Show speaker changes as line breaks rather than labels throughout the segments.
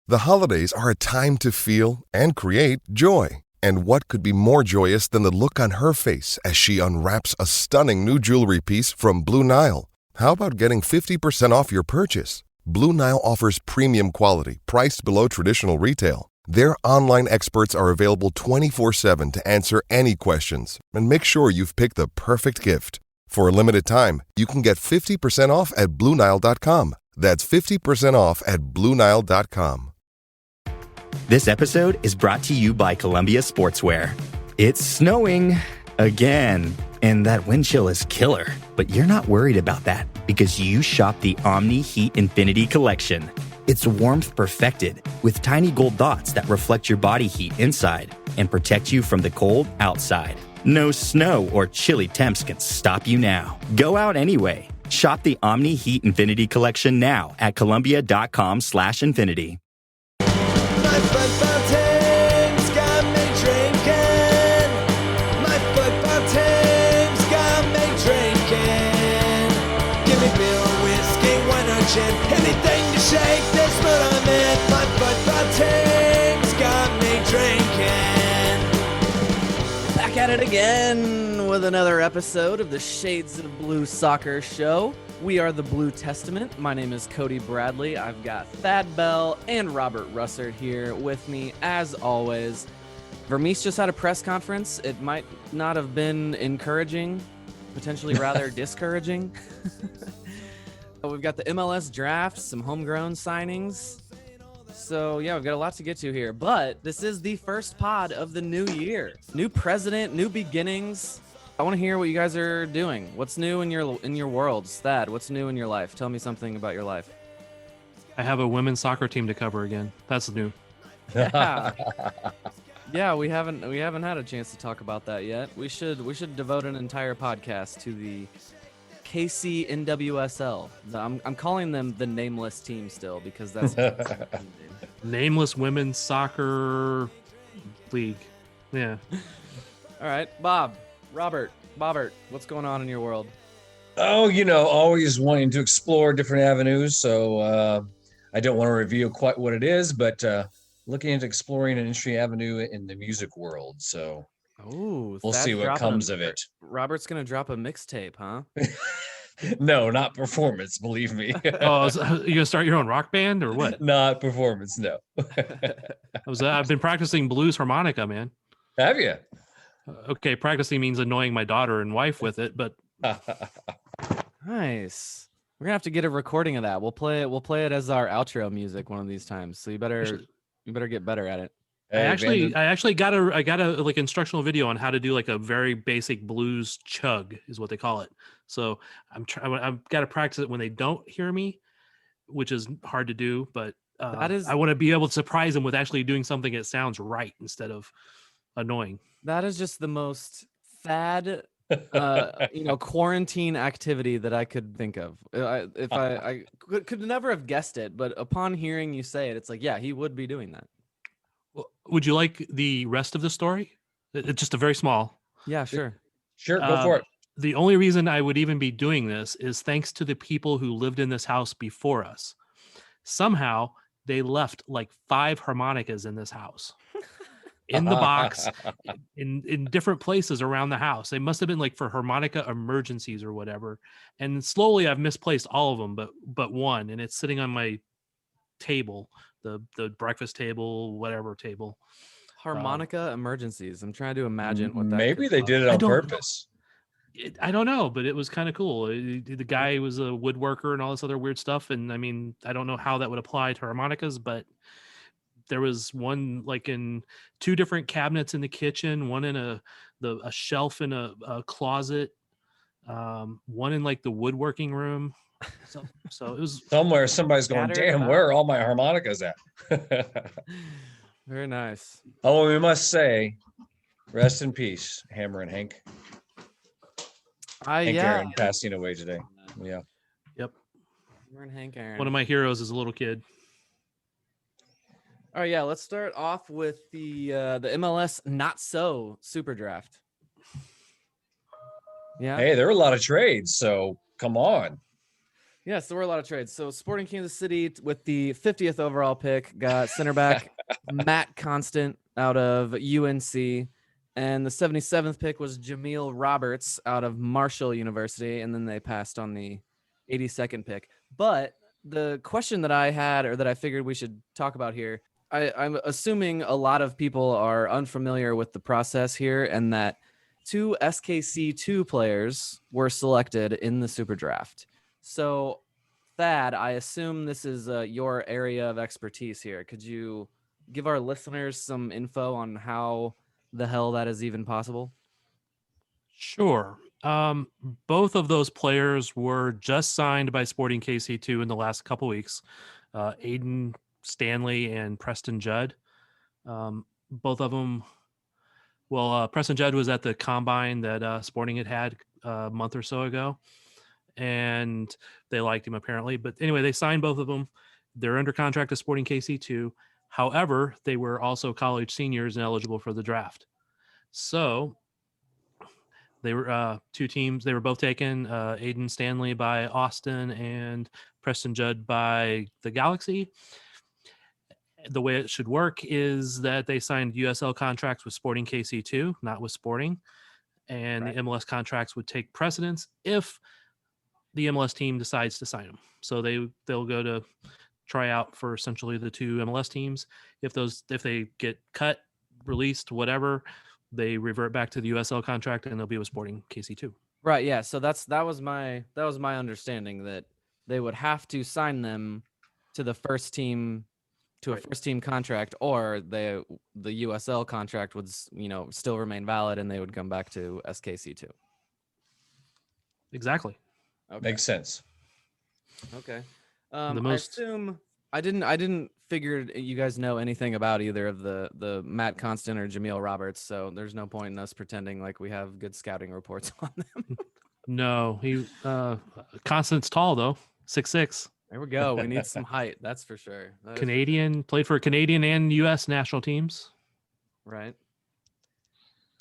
The holidays are a time to feel and create joy. And what could be more joyous than the look on her face as she unwraps a stunning new jewelry piece from Blue Nile? How about getting 50% off your purchase? Blue Nile offers premium quality, priced below traditional retail. Their online experts are available 24/7 to answer any questions and make sure you've picked the perfect gift. For a limited time, you can get 50% off at BlueNile.com. That's 50% off at BlueNile.com.
This episode is brought to you by Columbia Sportswear. It's snowing again, and that wind chill is killer. But you're not worried about that because you shop the Omni Heat Infinity Collection. It's warmth perfected with tiny gold dots that reflect your body heat inside and protect you from the cold outside. No snow or chilly temps can stop you now. Go out anyway. Shop the Omni Heat Infinity Collection now at Columbia.com/infinity.
My football team's got me drinking. My football team's got me drinking. Give me beer, whiskey, wine or gin, anything to shake this mood I'm in. My football team's got me drinking.
Back at it again with another episode of the Shades of Blue Soccer Show. We are the Blue Testament. My name is Cody Bradley. I've got Thad Bell and Robert Russert here with me, as always. Vermes just had a press conference. It might not have been encouraging, potentially rather discouraging. We've got the MLS draft, some homegrown signings. So, yeah, we've got a lot to get to here. But this is the first pod of the new year. New president, new beginnings. I want to hear what you guys are doing. What's new in your worlds? Thad, what's new in your life? Tell me something about your life.
I have a women's soccer team to cover again. That's new.
Yeah, yeah. We haven't had a chance to talk about that yet. We should devote an entire podcast to the KC NWSL. I'm calling them the nameless team still because that's
Nameless Women's Soccer League. Yeah.
All right, Bobbert, what's going on in your world?
Oh, always wanting to explore different avenues. So I don't want to reveal quite what it is, but looking into exploring an industry avenue in the music world. So we'll see what comes of it.
Robert's going to drop a mixtape, huh?
No, not performance, believe me.
Oh, so you going to start your own rock band or what?
Not performance, no.
I've been practicing blues harmonica, man.
Have you?
Okay, practicing means annoying my daughter and wife with it, but
nice. We're gonna have to get a recording of that. We'll play it as our outro music one of these times. So you better get better at it.
I actually got a like instructional video on how to do like a very basic blues chug is what they call it. So I've got to practice it when they don't hear me, which is hard to do, but I want to be able to surprise them with actually doing something that sounds right instead of annoying.
That is just the most Thad, quarantine activity that I could think of. I could never have guessed it, but upon hearing you say it, it's like, yeah, he would be doing that.
Well, would you like the rest of the story? It's just a very small.
Yeah, sure.
Sure, go for it.
The only reason I would even be doing this is thanks to the people who lived in this house before us. Somehow they left like 5 harmonicas in this house. In the box, in different places around the house. They must have been like for harmonica emergencies or whatever. And slowly I've misplaced all of them, but one, and it's sitting on my table, the breakfast table, whatever table.
Harmonica emergencies. I'm trying to imagine what that.
Maybe they did it on purpose.
I don't know, but it was kind of cool. The guy was a woodworker and all this other weird stuff. And I mean, I don't know how that would apply to harmonicas, but there was one like in 2 different cabinets in the kitchen, one in a shelf in a closet, one in like the woodworking room. So it was
somewhere somebody's going, damn, where are all my harmonicas at?
Very nice.
Oh, we must say, rest in peace, Hammer and Hank. Hank Aaron passing away today. Yeah.
Yep.
Hammer and Hank Aaron.
One of my heroes as a little kid.
All right, yeah, let's start off with the MLS Not So SuperDraft. Yeah.
Hey, there were a lot of trades, so come on.
Yeah, so there were a lot of trades. So Sporting Kansas City with the 50th overall pick got center back Matt Constant out of UNC. And the 77th pick was Jameel Roberts out of Marshall University. And then they passed on the 82nd pick. But the question that I had, or that I figured we should talk about here, I'm assuming a lot of people are unfamiliar with the process here, and that 2 SKC2 players were selected in the SuperDraft. So, Thad, I assume this is your area of expertise here. Could you give our listeners some info on how the hell that is even possible?
Sure. Both of those players were just signed by Sporting KC2 in the last couple weeks. Aiden Stanley and Preston Judd. Both of them. Well, Preston Judd was at the combine that Sporting had a month or so ago, and they liked him apparently. But anyway, they signed both of them. They're under contract to Sporting KC2. However, they were also college seniors and eligible for the draft. So they were 2 teams. They were both taken. Aiden Stanley by Austin and Preston Judd by the Galaxy. The way it should work is that they signed USL contracts with Sporting KC2, not with Sporting. And
Right.
the MLS contracts would take precedence if the MLS team decides to sign them. So they'll go to try out for essentially the 2 MLS teams. If they get cut, released, whatever, they revert back to the USL contract and they'll be with Sporting KC2.
Right. Yeah. So that was my understanding, that they would have to sign them to the first team, to a first team contract, or the USL contract would still remain valid and they would come back to SKC2.
Exactly.
Okay.
Makes sense.
Okay.
The
I
most-
assume I didn't figure you guys know anything about either of the Matt Constant or Jameel Roberts, so there's no point in us pretending like we have good scouting reports on them.
No, he Constant's tall though, 6'6".
There we go. We need some height, that's for sure. That is-
Canadian, played for Canadian and U.S. national teams.
right.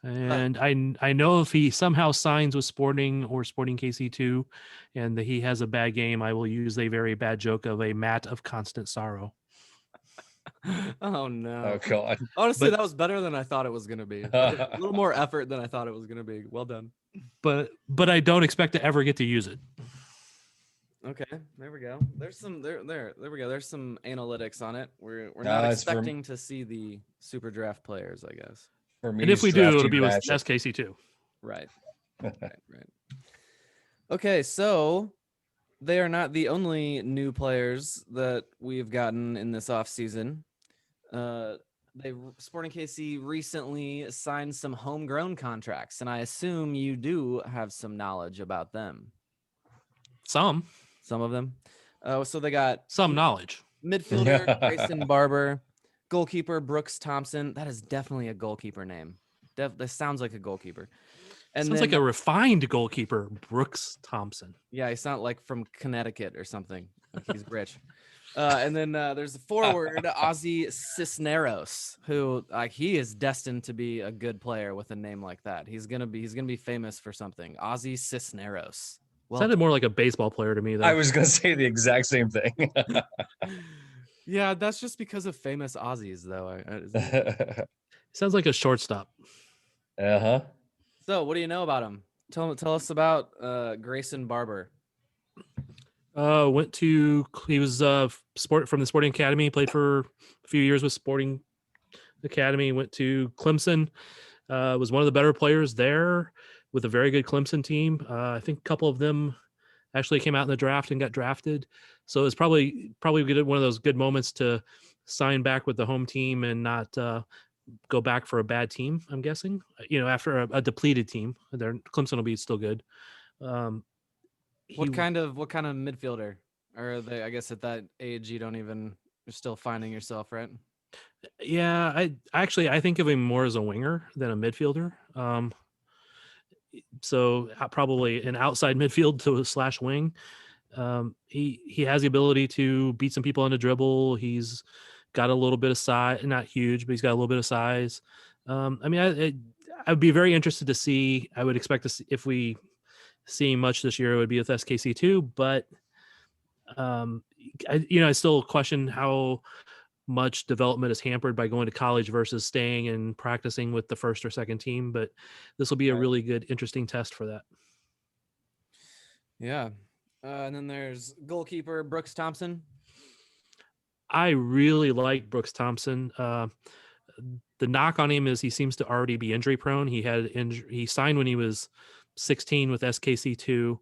And I know if he somehow signs with Sporting or Sporting KC2 and that he has a bad game, I will use a very bad joke of a Matt of constant sorrow.
Oh no.
Oh God.
Honestly,
But-
that was better than I thought it was going to be. A little more effort than I thought it was going to be. Well done.
But I don't expect to ever get to use it.
Okay, there we go. There's some there we go. There's some analytics on it. We're not
it's from-
expecting to see the super draft players, I guess.
For me,
And if we do, it'll be with
drafting
SKC2.
Right. Right. Okay, so they are not the only new players that we've gotten in this offseason. Sporting KC recently signed some homegrown contracts, and I assume you do have some knowledge about them.
Some
Some of them. So they got
knowledge.
midfielder
Yeah.
Grayson Barber, goalkeeper Brooks Thompson. That is definitely a goalkeeper name. That sounds like a goalkeeper. And
Sounds
then,
like a refined goalkeeper, Brooks Thompson.
yeah, he sounds like from Connecticut or something. Like he's rich. And then there's the forward Ozzy Cisneros, who he is destined to be a good player with a name like that. He's gonna be famous for something. Ozzy Cisneros. Well,
Sounded more like a baseball player to me, though.
I was gonna say the exact same thing.
yeah, that's just because of famous Aussies, though.
Sounds like a shortstop.
Uh-huh.
So, what do you know about him? Tell us about Grayson Barber.
He was from the Sporting Academy, played for a few years with Sporting Academy, went to Clemson, was one of the better players there with a very good Clemson team. I think a couple of them actually came out in the draft and got drafted. So it's probably good, one of those good moments to sign back with the home team and not go back for a bad team, I'm guessing, after a depleted team. Clemson will be still good.
What kind of midfielder? Or they, I guess at that age you're still finding yourself, right?
Yeah, I think of him more as a winger than a midfielder. So probably an outside midfield to / wing. He has the ability to beat some people on the dribble. He's got a little bit of size, not huge, but he's got a little bit of size. I'd be very interested to see. I would expect to see, if we see much this year, it would be with SKC2, but I still question how much development is hampered by going to college versus staying and practicing with the first or second team, but this will be a really good, interesting test for that.
Yeah. And then there's goalkeeper Brooks Thompson.
I really like Brooks Thompson. The knock on him is he seems to already be injury prone. He signed when he was 16 with SKC2.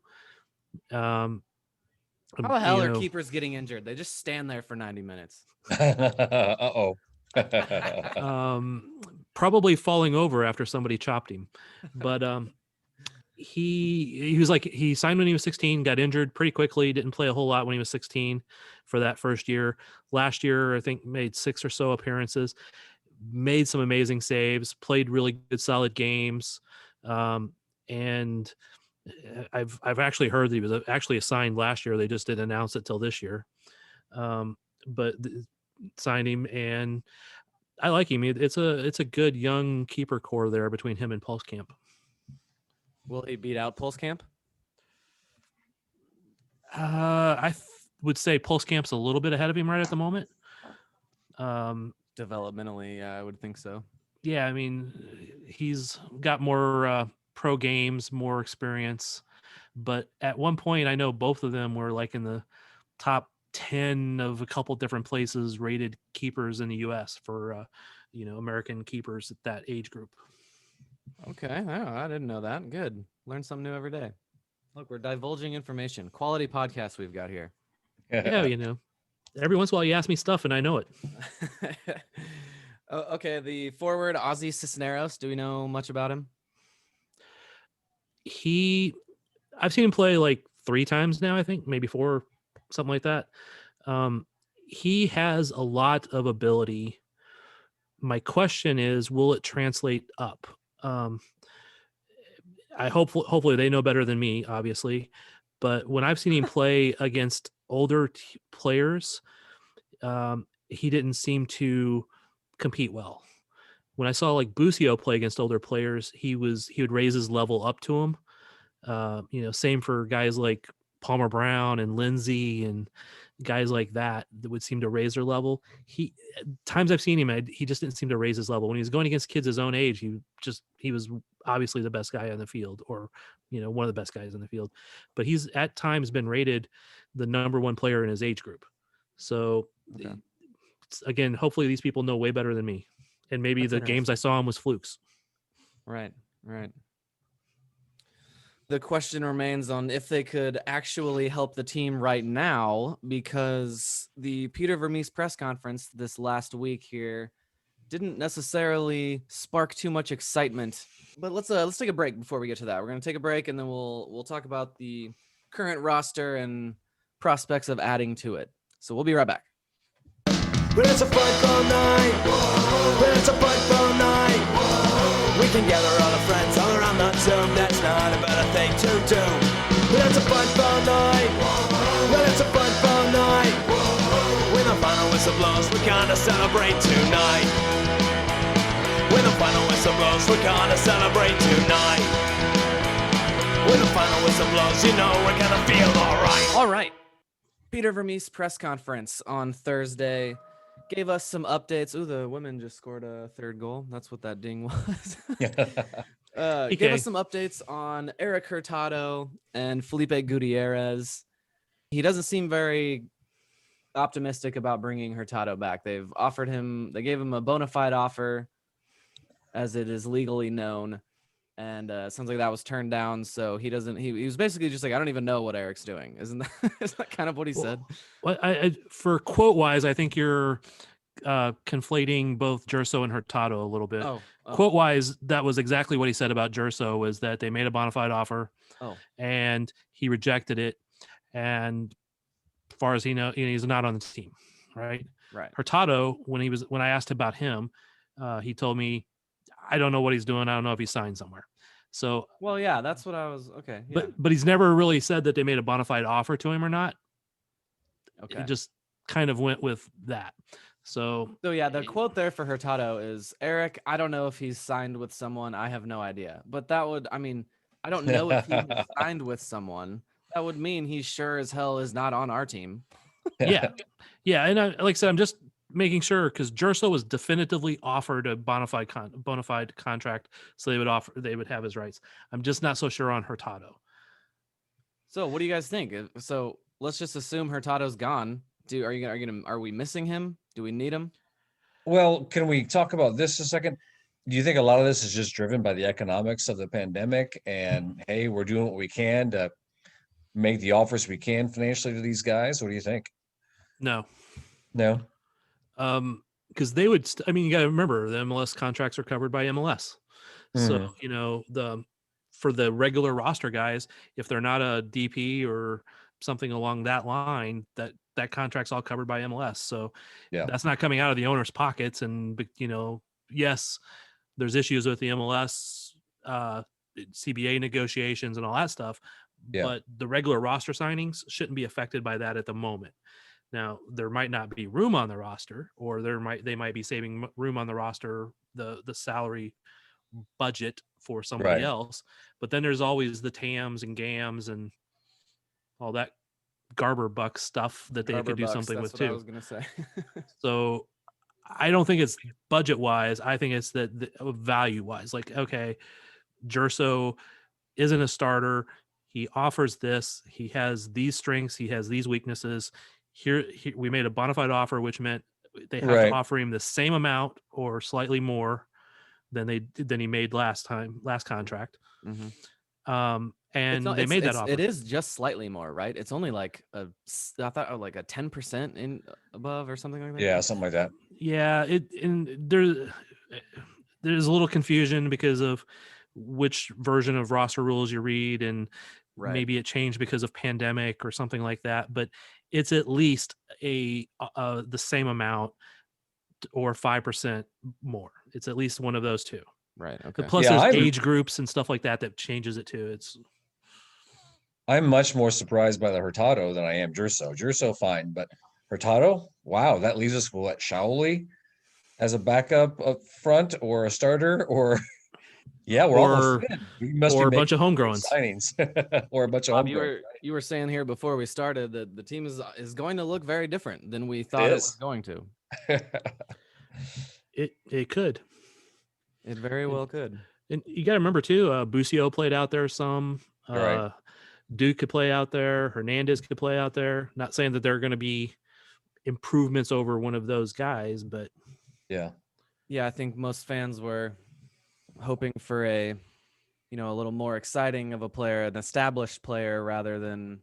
How the hell are keepers getting injured? They just stand there for 90 minutes.
Uh-oh.
Probably falling over after somebody chopped him. But he signed when he was 16, got injured pretty quickly, didn't play a whole lot when he was 16 for that first year. Last year, I think made 6 or so appearances, made some amazing saves, played really good, solid games. And I've actually heard that he was actually assigned last year. They just didn't announce it till this year. But signed him, and I like him. It's a good young keeper core there between him and Pulskamp.
Will he beat out Pulskamp?
Would say Pulskamp's a little bit ahead of him right at the moment.
Developmentally, yeah, I would think so.
Yeah, I mean, he's got more pro games, more experience. But at one point, I know both of them were like in the top 10 of a couple different places rated keepers in the U.S. for, American keepers at that age group.
Okay. Oh, I didn't know that. Good. Learn something new every day. Look, we're divulging information. Quality podcast we've got here.
Yeah, every once in a while you ask me stuff and I know it.
Okay, the forward, Ozzy Cisneros. Do we know much about him?
I've seen him play like 3 times now, I think, maybe 4, something like that. He has a lot of ability. My question is, will it translate up? Hopefully they know better than me, obviously. But when I've seen him play against older players, he didn't seem to compete well. When I saw like Busio play against older players, he would raise his level up to him. Same for guys like Palmer Brown and Lindsay and guys like that would seem to raise their level. Times I've seen him, he just didn't seem to raise his level. When he was going against kids his own age, he was obviously the best guy on the field, or one of the best guys in the field. But he's at times been rated the number 1 player in his age group. So again, hopefully these people know way better than me, and maybe the games I saw him was flukes.
Right. The question remains on if they could actually help the team right now, because the Peter Vermes press conference this last week here didn't necessarily spark too much excitement. But let's take a break before we get to that. We're going to take a break, and then we'll talk about the current roster and prospects of adding to it. So we'll be right back.
When it's a football night, when it's a football night, we can gather all our friends all around the Zoom. That's not a better thing to do. When it's a football night, when it's a football night, when the final whistle blows, we're gonna celebrate tonight. When the final whistle blows, we're gonna celebrate tonight. When the final whistle blows, we're gonna feel alright.
All right. Peter Vermes press conference on Thursday gave us some updates. Ooh, the women just scored a 3rd goal. That's what that ding was. Gave us some updates on Erik Hurtado and Felipe Gutierrez. He doesn't seem very optimistic about bringing Hurtado back. They gave him a bona fide offer, as it is legally known. And sounds like that was turned down. So he was basically just like, I don't even know what Eric's doing. Isn't that kind of what he said?
Well, for quote wise, I think you're conflating both Gerso and Hurtado a little bit. Quote wise, that was exactly what he said about Gerso, was that they made a bona fide offer and he rejected it. And as far as he knows, he's not on the team. Right. Hurtado, when I asked about him, he told me, I don't know what he's doing. I don't know if he's signed somewhere. So,
well, yeah, that's what I was. Okay. Yeah.
But he's never really said that they made a bona fide offer to him or not.
Okay.
It just kind of went with that. So
yeah, the quote there for Hurtado is, Eric, I don't know if he's signed with someone. I have no idea. But I don't know if he signed with someone. That would mean he sure as hell is not on our team.
Yeah. Yeah. And like I said, I'm just making sure because Gerso was definitively offered a bona fide contract. So they would have his rights. I'm just not so sure on Hurtado.
So what do you guys think? So let's just assume Hurtado's gone. Are we missing him? Do we need him?
Well, can we talk about this a second? Do you think a lot of this is just driven by the economics of the pandemic? And hey, we're doing what we can to make the offers we can financially to these guys. What do you think?
No. Because they would, you got to remember the MLS contracts are covered by MLS. So, for the regular roster guys, if they're not a DP or something along that line, that contract's all covered by MLS. So that's not coming out of the owner's pockets. And, yes, there's issues with the MLS, CBA negotiations and all that stuff, but the regular roster signings shouldn't be affected by that at the moment. Now, there might not be room on the roster, or they might be saving room on the roster, the salary budget for somebody else. But then there's always the TAMs and GAMs and all that Garber buck stuff that they could do something with too.
I was gonna say.
So I don't think it's budget wise. I think it's that value wise. Like, okay, Gerso isn't a starter. He offers this. He has these strengths. He has these weaknesses. Here we made a bona fide offer, which meant they have to offer him the same amount or slightly more than he made last contract.
Mm-hmm.
And they made that offer.
It is just slightly more, right? It's only like I thought like a 10% in above or something like that.
Yeah, something like that.
Yeah, there's a little confusion because of which version of roster rules you read, and maybe it changed because of pandemic or something like that. But it's at least the same amount or 5% more. It's at least one of those two.
Right. Okay.
But plus there's age groups and stuff like that changes it too.
I'm much more surprised by the Hurtado than I am Gerso. Gerso, fine, but Hurtado, wow, that leaves us with Shaoli as a backup up front or a starter, or we're almost in. We must
or
be
a bunch of homegrown
signings, or a bunch of homegrown.
You were saying here before we started that the team is going to look very different than we thought it was going to.
It could.
It very well could.
And you got to remember too, Busio played out there some. Duke could play out there. Hernandez could play out there. Not saying that they're going to be improvements over one of those guys, but
yeah, I think most fans were hoping for a little more exciting of a player, an established player, rather than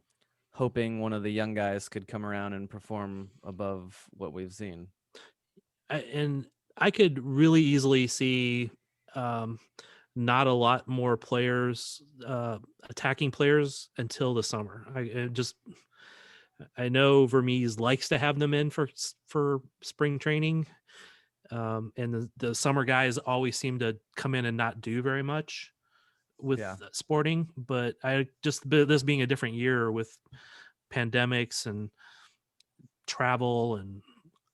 hoping one of the young guys could come around and perform above what we've seen.
And I could really easily see not a lot more players, attacking players until the summer. I know Vermes likes to have them in for spring training. And the summer guys always seem to come in and not do very much with Sporting, but this being a different year with pandemics and travel and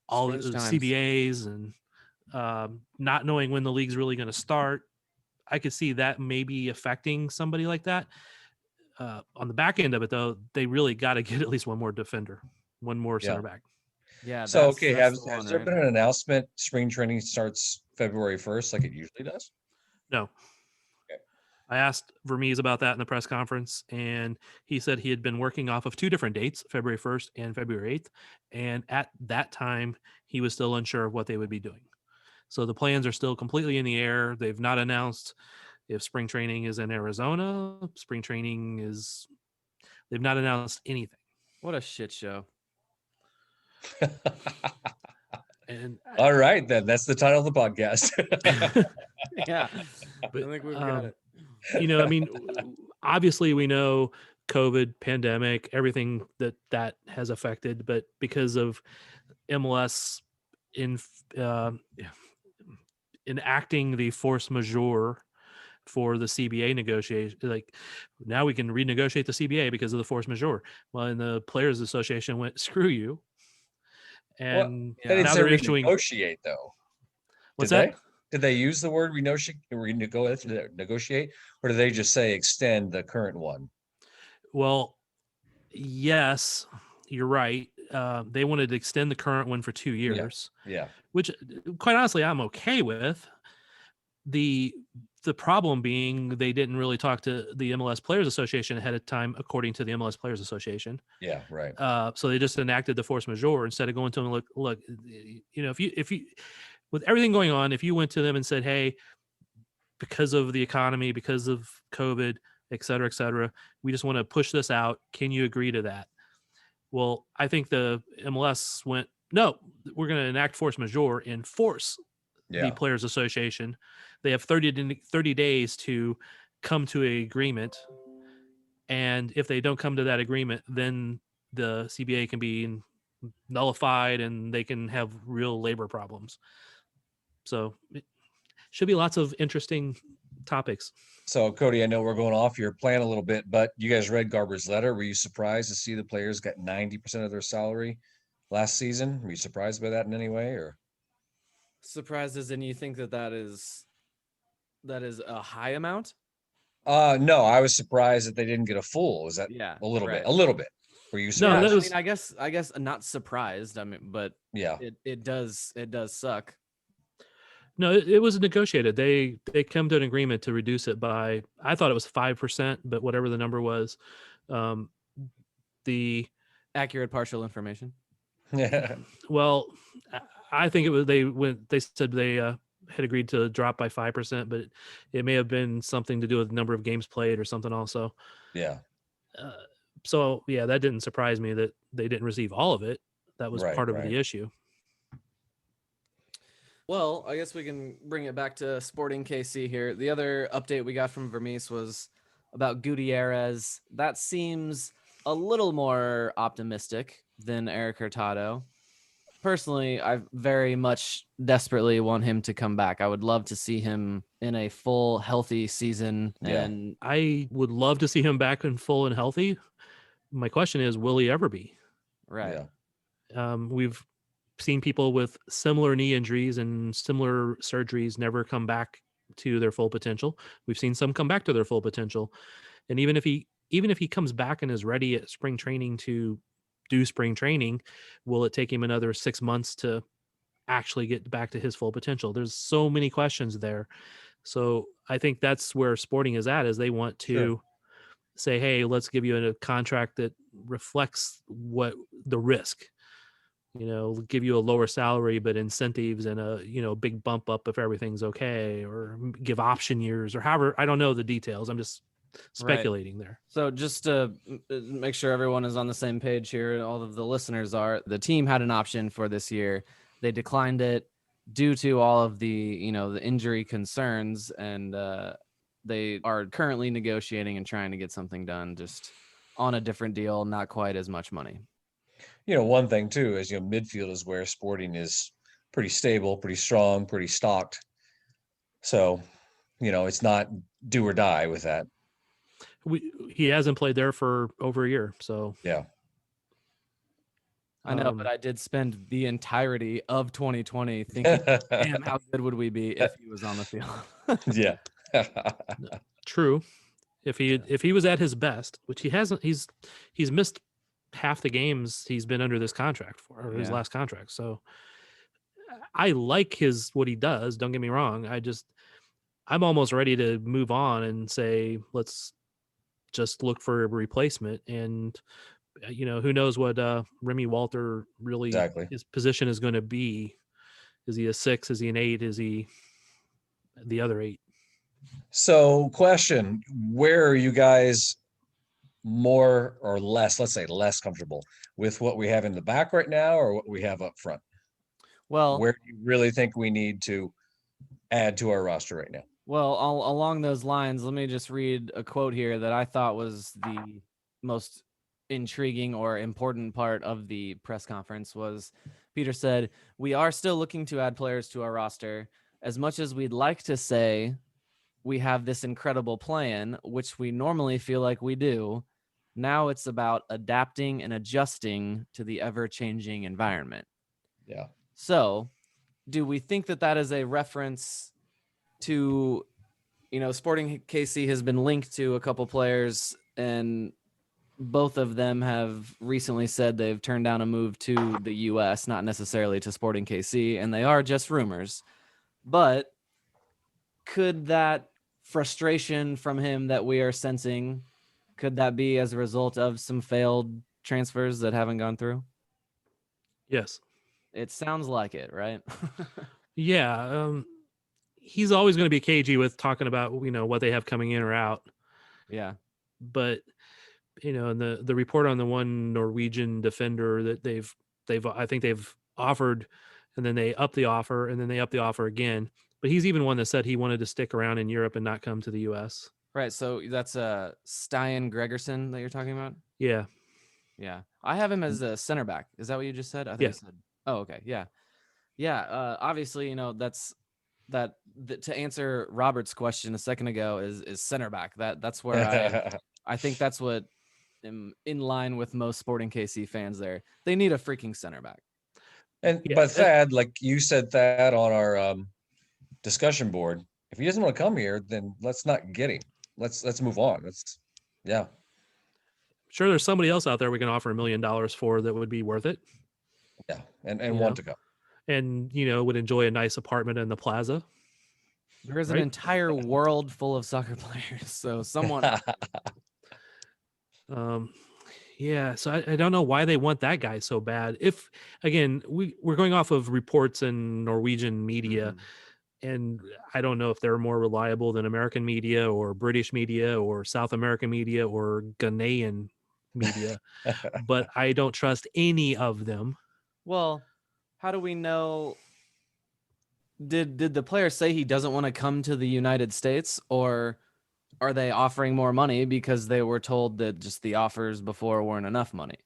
all the CBAs and not knowing when the league's really going to start, I could see that maybe affecting somebody like that. On the back end of it, though, they really got to get at least one more defender, one more center back.
Yeah.
So, has there been an announcement spring training starts February 1st like it usually does?
No. Okay. I asked Vermes about that in the press conference, and he said he had been working off of two different dates, February 1st and February 8th. And at that time, he was still unsure of what they would be doing. So the plans are still completely in the air. They've not announced if spring training is in Arizona. They've not announced anything.
What a shit show.
And
all right, then that's the title of the podcast.
Yeah, but I think we've got
it. Obviously we know COVID, pandemic, everything that has affected, but because of MLS enacting the force majeure for the CBA negotiation, like now we can renegotiate the CBA because of the force majeure. Well, and the Players Association went, screw you. And
now they're issuing negotiate though.
What's that?
Did they use the word negotiate, or did they just say extend the current one?
Well, Yes, you're right. They wanted to extend the current one for 2 years,
Yeah.
which quite honestly, I'm okay with. The problem being they didn't really talk to the MLS Players Association ahead of time, according to the MLS Players Association.
Yeah. Right.
So they just enacted the force majeure instead of going to them, look, if you, with everything going on, if you went to them and said, hey, because of the economy, because of COVID, et cetera, we just want to push this out. Can you agree to that? Well, I think the MLS went, no, we're going to enact force majeure and force the Players Association. They have 30 days to come to an agreement. And if they don't come to that agreement, then the CBA can be nullified and they can have real labor problems. So it should be lots of interesting topics.
So, Cody, I know we're going off your plan a little bit, but you guys read Garber's letter. Were you surprised to see the players got 90% of their salary last season? Were you surprised by that in any way, or?
Surprised as in you think that is a high amount?
No, I was surprised that they didn't get a full. Was that
Yeah,
a little
right.
bit? A little bit. Were you
No,
surprised?
that was-
I mean, I guess not surprised. I mean, but
Yeah.
it does suck.
No, it was negotiated. They come to an agreement to reduce it by, I thought it was 5%, but whatever the number was, the
Accurate partial information.
Yeah.
well, I think it was they said they had agreed to drop by 5%, but it may have been something to do with the number of games played or something also.
Yeah.
So yeah, that didn't surprise me that they didn't receive all of it. That was part of the issue.
Well, I guess we can bring it back to Sporting KC here. The other update we got from Vermes was about Gutierrez. That seems a little more optimistic than Erik Hurtado. Personally, I very much desperately want him to come back. I would love to see him in a full, healthy season.
Yeah.
And
I would love to see him back in full and healthy. My question is, will he ever be?
right.
Yeah.
We've seen people with similar knee injuries and similar surgeries never come back to their full potential. We've seen some come back to their full potential. And even if he comes back and is ready at spring training to do spring training, will it take him another 6 months to actually get back to his full potential? There's so many questions there. So I think that's where Sporting is at, is they want to say, hey, let's give you a contract that reflects what the risk, give you a lower salary, but incentives and a, big bump up if everything's okay, or give option years or however. I don't know the details. I'm just speculating there.
So just to make sure everyone is on the same page here, all of the listeners are, the team had an option for this year. They declined it due to all of the, the injury concerns, and they are currently negotiating and trying to get something done just on a different deal, not quite as much money.
One thing too is, midfield is where Sporting is pretty stable, pretty strong, pretty stocked. So, it's not do or die with that.
He hasn't played there for over a year, so
yeah.
I know, but I did spend the entirety of 2020 thinking, damn, how good would we be if he was on the field?
Yeah.
True. If he was at his best, which he hasn't, he's missed half the games he's been under this contract for, or his last contract. So I like what he does. Don't get me wrong. I'm almost ready to move on and say, let's just look for a replacement. And, who knows what Remy Walter really, his position is going to be. Is he a 6? Is he an 8? Is he the other 8?
So question, where are you guys more or less, let's say less comfortable with what we have in the back right now or what we have up front?
Well,
where do you really think we need to add to our roster right now?
Well, along those lines, let me just read a quote here that I thought was the most intriguing or important part of the press conference. Was Peter said, "We are still looking to add players to our roster. As much as we'd like to say we have this incredible plan, which we normally feel like we do, now it's about adapting and adjusting to the ever-changing environment."
Yeah.
So, do we think that is a reference to, Sporting KC has been linked to a couple players, and both of them have recently said they've turned down a move to the U.S., not necessarily to Sporting KC, and they are just rumors. But could that frustration from him that we are sensing, could that be as a result of some failed transfers that haven't gone through?
Yes.
It sounds like it, right?
Yeah. He's always going to be cagey with talking about, what they have coming in or out.
Yeah.
But, the report on the one Norwegian defender that I think they've offered, and then they up the offer, and then they up the offer again. But he's even one that said he wanted to stick around in Europe and not come to the U.S.
Right. So that's Stian Gregerson that you're talking about?
Yeah.
Yeah. I have him as a center back. Is that what you just said? I think
Yeah.
you said. Oh, okay. Yeah. Yeah. Obviously, that's to answer Robert's question a second ago is center back. That's where I think that's what in line with most Sporting KC fans there. They need a freaking center back.
But Thad, like you said, Thad, on our discussion board, if he doesn't want to come here, then let's not get him. Let's move on.
Sure, there's somebody else out there we can offer $1 million for that would be worth it.
Yeah, and want to come.
And, would enjoy a nice apartment in the plaza.
There is an entire world full of soccer players. So someone...
Yeah, so I don't know why they want that guy so bad. If, again, we're going off of reports in Norwegian media, and I don't know if they're more reliable than American media or British media or South American media or Ghanaian media, but I don't trust any of them.
Well, how do we know? Did the player say he doesn't want to come to the United States, or are they offering more money because they were told that just the offers before weren't enough money?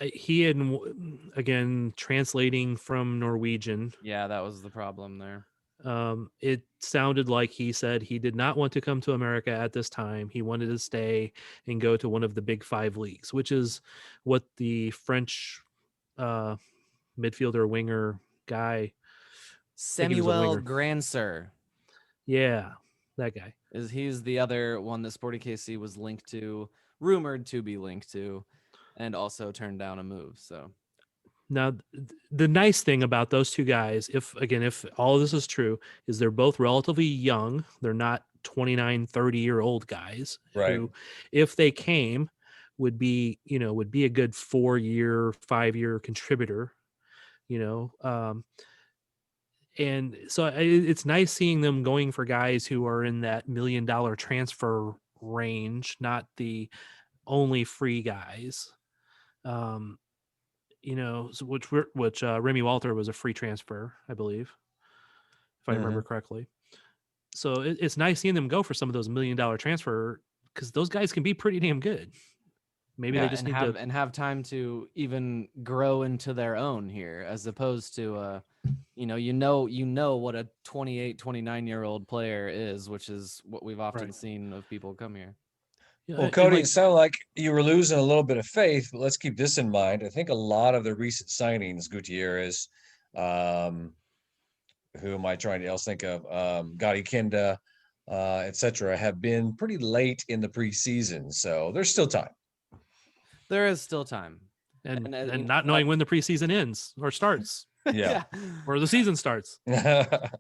He had, again, translating from Norwegian.
Yeah, that was the problem there.
It sounded like he said he did not want to come to America at this time. He wanted to stay and go to one of the big 5 leagues, which is what the French midfielder winger guy,
Samuel Grandsir.
Yeah, that guy.
He's the other one that Sporting KC was rumored to be linked to, and also turned down a move. So
now the nice thing about those two guys, if all of this is true, is they're both relatively young. They're not 29, 30-year-old guys,
right?
Who, if they came, would be a good 4-year, 5-year contributor, and so it's nice seeing them going for guys who are in that $1 million transfer range, not the only free guys. Which Remy Walter was a free transfer, I believe, if I remember correctly. So it's nice seeing them go for some of those $1 million transfer, because those guys can be pretty damn good. Maybe they just need to
have time to even grow into their own here, as opposed to what a 28, 29-year-old player is, which is what we've often seen of people come here.
Yeah,
well, Cody, it sounded like you were losing a little bit of faith, but let's keep this in mind. I think a lot of the recent signings, Gutierrez, who am I trying to else think of? Gotti Kinda, etc., have been pretty late in the preseason, so there's still time.
There is still time,
and not knowing when the preseason ends or starts, or the season starts.
Yeah,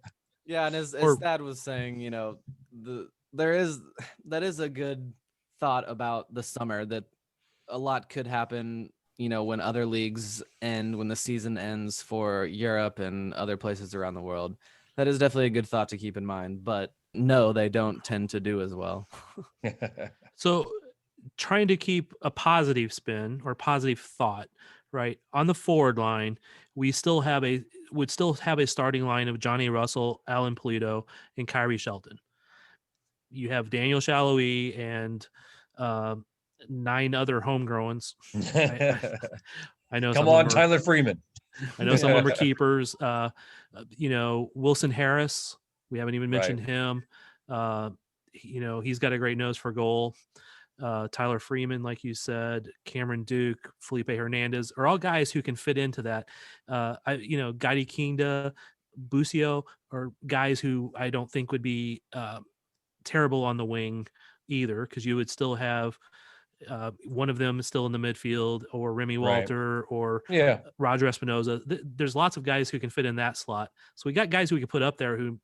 and as Thad was saying, that is a good thought about the summer, that a lot could happen, when other leagues end, when the season ends for Europe and other places around the world. That is definitely a good thought to keep in mind, but no, they don't tend to do as well.
So trying to keep a positive spin or positive thought, right? On the forward line, we would still have a starting line of Johnny Russell, Alan Polito, and Kyrie Shelton. You have Daniel Shallowy and 9 other homegrowns. I know.
Come on, Tyler Freeman.
I know some of them are keepers. Wilson Harris. We haven't even mentioned him. He's got a great nose for goal. Tyler Freeman, like you said, Cameron Duke, Felipe Hernandez are all guys who can fit into that. Gotti Kinda, Busio are guys who I don't think would be terrible on the wing either, because you would still have One of them is still in the midfield, or Remy
Right.
Walter, or
Yeah.
Roger Espinoza. There's lots of guys who can fit in that slot. So we got guys who we can put up there who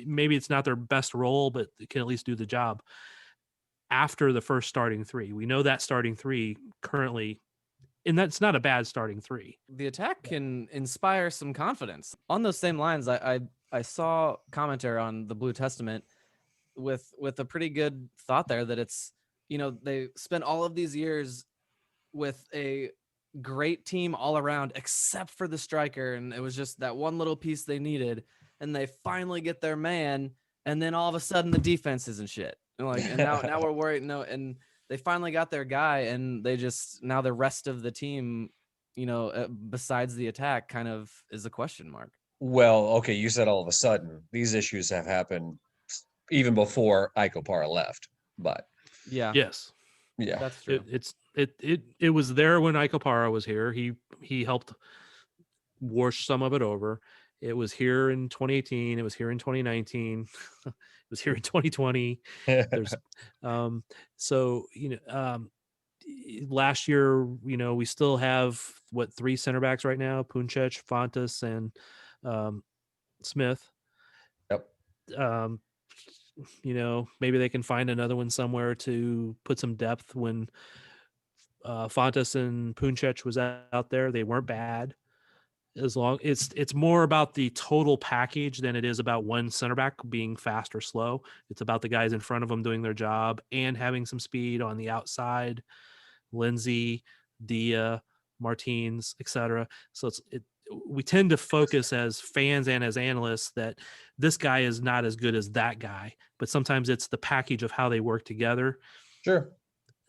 maybe it's not their best role, but can at least do the job after the first starting three. We know that starting three currently, and that's not a bad starting three.
The attack can inspire some confidence. On those same lines, I saw commentary on the Blue Testament with a pretty good thought there that it's, they spent all of these years with a great team all around except for the striker, and it was just that one little piece they needed, and they finally get their man, and then all of a sudden the defense isn't shit. And now we're worried. No, and they finally got their guy, and they just, now the rest of the team, besides the attack, kind of is a question mark.
Well, okay, you said all of a sudden. These issues have happened even before Iko Para left, but
Yeah,
Yes,
yeah,
that's true.
it was there when Iko Para was here. He helped wash some of it over. It was here in 2018. It was here in 2019. It was here in 2020. There's so last year, we still have three center backs right now: Puncec, Fontes, and Smith.
Yep.
Maybe they can find another one somewhere to put some depth. When Fontes and Puncec was out there, they weren't bad. As long it's more about the total package than it is about one center back being fast or slow. It's about the guys in front of them doing their job and having some speed on the outside. Lindsay, Dia, Martins, etc. So we tend to focus as fans and as analysts that this guy is not as good as that guy, but sometimes it's the package of how they work together.
Sure.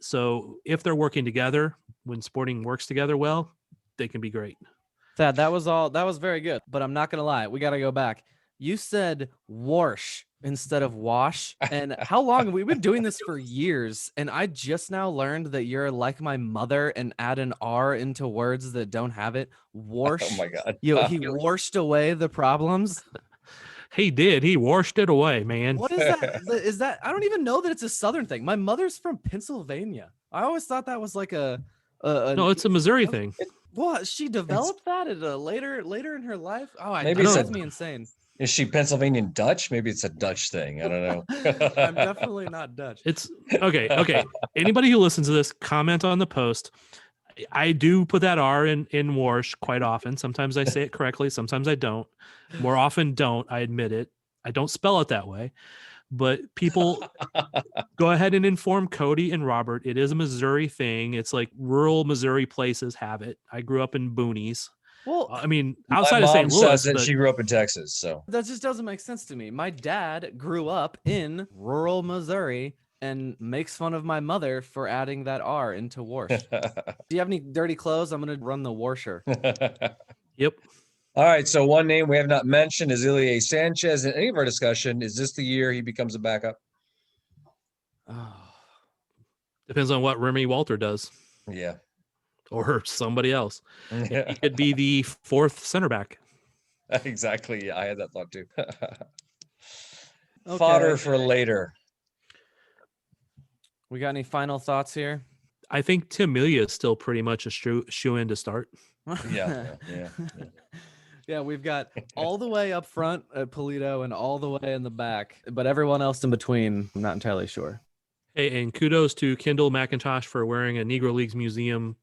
So if they're working together, when Sporting works together well, they can be great.
Thad, that was very good, but I'm not gonna lie, we gotta go back. You said Warsh instead of wash, and how long we've been doing this for years, and I just now learned that you're like my mother and add an R into words that don't have it. Warsh.
Oh my God.
He washed away the problems.
He did. He washed it away, man.
What is that? Is that? I don't even know that it's a Southern thing. My mother's from Pennsylvania. I always thought that was like
No, it's a Missouri thing.
What, she developed that at a later in her life? Oh,
Maybe
that
it's
drives me insane.
Is she Pennsylvanian Dutch? Maybe it's a Dutch thing. I don't know.
I'm definitely not Dutch.
It's okay. Anybody who listens to this, comment on the post. I do put that R in Warsh quite often. Sometimes I say it correctly. Sometimes I don't. More often don't. I admit it. I don't spell it that way. But people go ahead and inform Cody and Robert. It is a Missouri thing. It's like rural Missouri places have it. I grew up in boonies.
Well,
I mean, outside
My
of St.
mom
Louis,
says that
but
she grew up in Texas, so
that just doesn't make sense to me. My dad grew up in rural Missouri and makes fun of my mother for adding that R into Warsh. Do you have any dirty clothes? I'm going to run the washer.
yep.
All right, so one name we have not mentioned is Ilie Sanchez. In any of our discussion, is this the year he becomes a backup?
Oh.
Depends on what Remy Walter does.
Yeah.
Or somebody else.
Yeah.
He could be the fourth center back.
Exactly. I had that thought too.
Okay.
Fodder for later.
We got any final thoughts here?
I think Tim Melia is still pretty much a shoe in to start.
Yeah.
Yeah, we've got all the way up front at Polito and all the way in the back, but everyone else in between, I'm not entirely sure.
Hey, and kudos to Kendall McIntosh for wearing a Negro Leagues Museum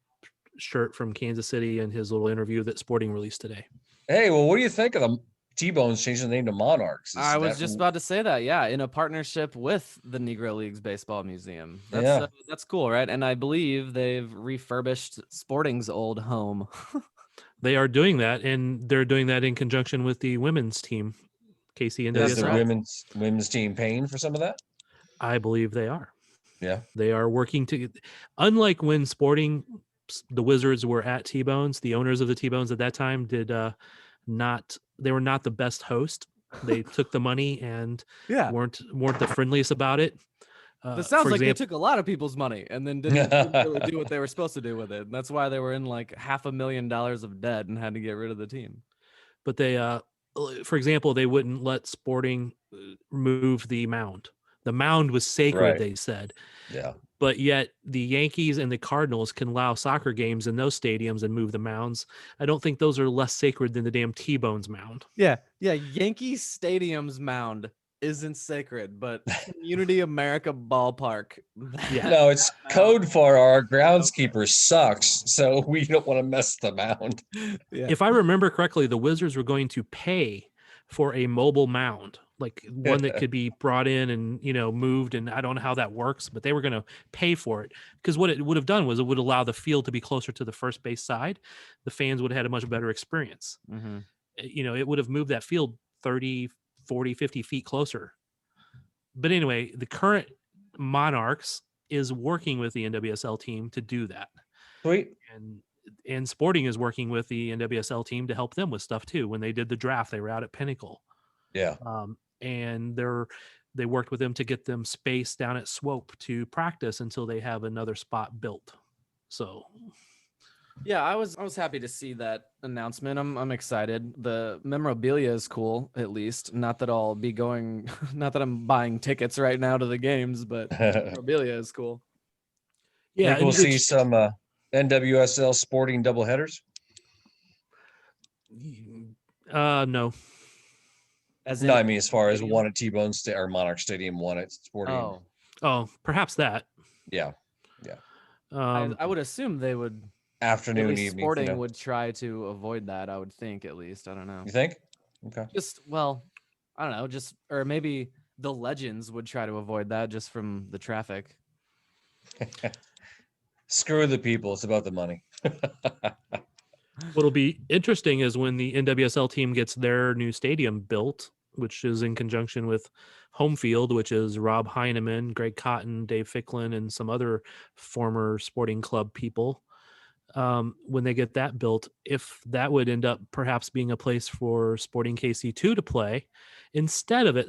shirt from Kansas City in his little interview that Sporting released today.
Hey, well, what do you think of the T-Bones changing the name to Monarchs?
I was just about to say that, yeah, in a partnership with the Negro Leagues Baseball Museum. That's cool, right? And I believe they've refurbished Sporting's old home.
They are doing that, and they're doing that in conjunction with the women's team, KC and
Is the
WSL.
women's team paying for some of that?
I believe they are.
Yeah.
They are working to, unlike when Sporting, the Wizards were at T-Bones, the owners of the T-Bones at that time they were not the best host. They took the money and weren't the friendliest about it.
This sounds like they took a lot of people's money and then didn't really do what they were supposed to do with it. And that's why they were in like $500,000 of debt and had to get rid of the team.
But they, for example, they wouldn't let Sporting move the mound. The mound was sacred,
Right.
they said.
Yeah.
But yet the Yankees and the Cardinals can allow soccer games in those stadiums and move the mounds. I don't think those are less sacred than the damn T-Bones mound.
Yeah. Yankee Stadium's mound isn't sacred, but Community America Ballpark.
Yeah.
No, it's code for our groundskeeper sucks, so we don't want to mess the mound.
Yeah.
If I remember correctly, the Wizards were going to pay for a mobile mound, like one that could be brought in and, moved. And I don't know how that works, but they were going to pay for it, because what it would have done was it would allow the field to be closer to the first base side. The fans would have had a much better experience.
Mm-hmm.
It would have moved that field 30, 40, 50 feet closer. But anyway, the current Monarchs is working with the NWSL team to do that. Sweet. And Sporting is working with the NWSL team to help them with stuff too. When they did the draft, they were out at Pinnacle.
Yeah.
And they worked with them to get them space down at Swope to practice until they have another spot built. So
yeah, I was happy to see that announcement. I'm excited. The memorabilia is cool, at least. Not that I'll be going, not that I'm buying tickets right now to the games, but memorabilia is cool.
Yeah, we'll see some NWSL Sporting doubleheaders.
No.
No, I mean as far as one at T-Bone or Monarch Stadium, one at Sporting.
Oh, perhaps that.
Yeah.
I would assume they would.
Afternoon, evening.
Sporting would try to avoid that. I would think, at least. I don't know.
You think? Okay.
I don't know. Or maybe the Legends would try to avoid that just from the traffic.
Screw the people. It's about the money.
What'll be interesting is when the NWSL team gets their new stadium built, which is in conjunction with Home Field, which is Rob Heineman, Greg Cotton, Dave Ficklin, and some other former Sporting Club people. When they get that built, if that would end up perhaps being a place for Sporting KC2 to play instead of at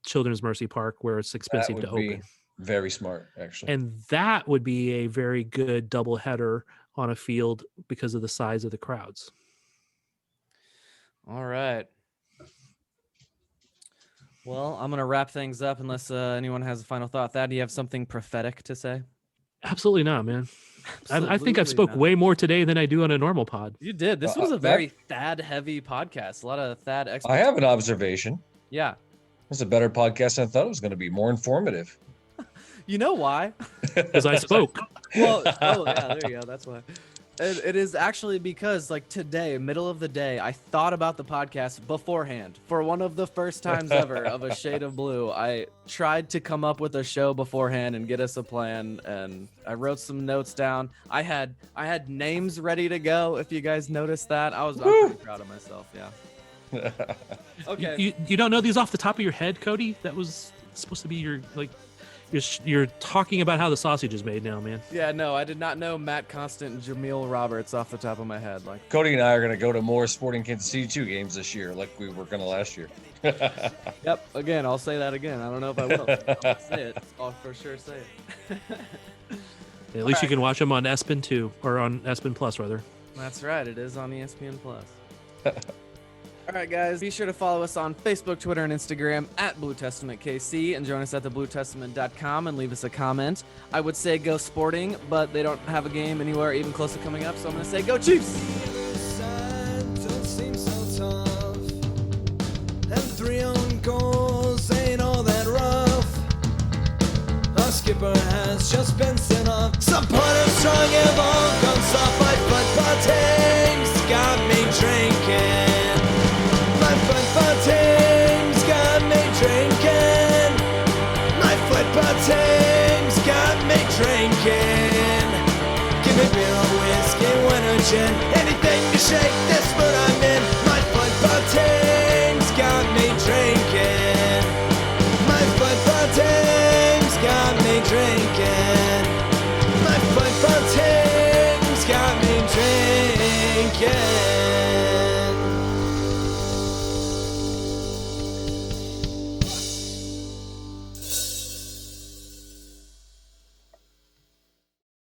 Children's Mercy Park, where it's expensive to open.
Very smart, actually.
And that would be a very good doubleheader on a field because of the size of the crowds.
All right. Well, I'm going to wrap things up unless anyone has a final thought. Thad, do you have something prophetic to say?
Absolutely not, man. I think I've spoke way more today than I do on a normal pod.
You did. This was a very Thad-heavy podcast. A lot of Thad experts.
I have an observation.
Yeah.
It's a better podcast than I thought it was going to be. More informative.
You know why?
Because I spoke.
Well, yeah, there you go. That's why. It is actually because, like, today, middle of the day, I thought about the podcast beforehand. For one of the first times ever of A Shade of Blue, I tried to come up with a show beforehand and get us a plan, and I wrote some notes down. I had names ready to go, if you guys noticed that. I'm pretty proud of myself, yeah. Okay.
You don't know these off the top of your head, Cody? That was supposed to be your, like... You're talking about how the sausage is made now, man.
Yeah, no, I did not know Matt Constant and Jameel Roberts off the top of my head. Like
Cody and I are going to go to more Sporting Kansas City 2 games this year, like we were going to last year.
Yep. Again, I'll say that again. I don't know if I will. I'll say it. I'll for sure say it.
At least you can watch them on ESPN 2 or on ESPN Plus, rather.
That's right. It is on ESPN Plus. All right, guys, be sure to follow us on Facebook, Twitter, and Instagram at Blue Testament KC, and join us at thebluetestament.com and leave us a comment. I would say go Sporting, but they don't have a game anywhere even close to coming up, so I'm going to say go Chiefs!
Don't seem so tough, and 3 own goals ain't all that rough. Our skipper has just been sent off. Supporters strong have all gone soft. My football team's got me drinking. My football team's got me drinking. My football team's got me drinking. Give me beer or whiskey, wine or gin, anything to shake this mood I'm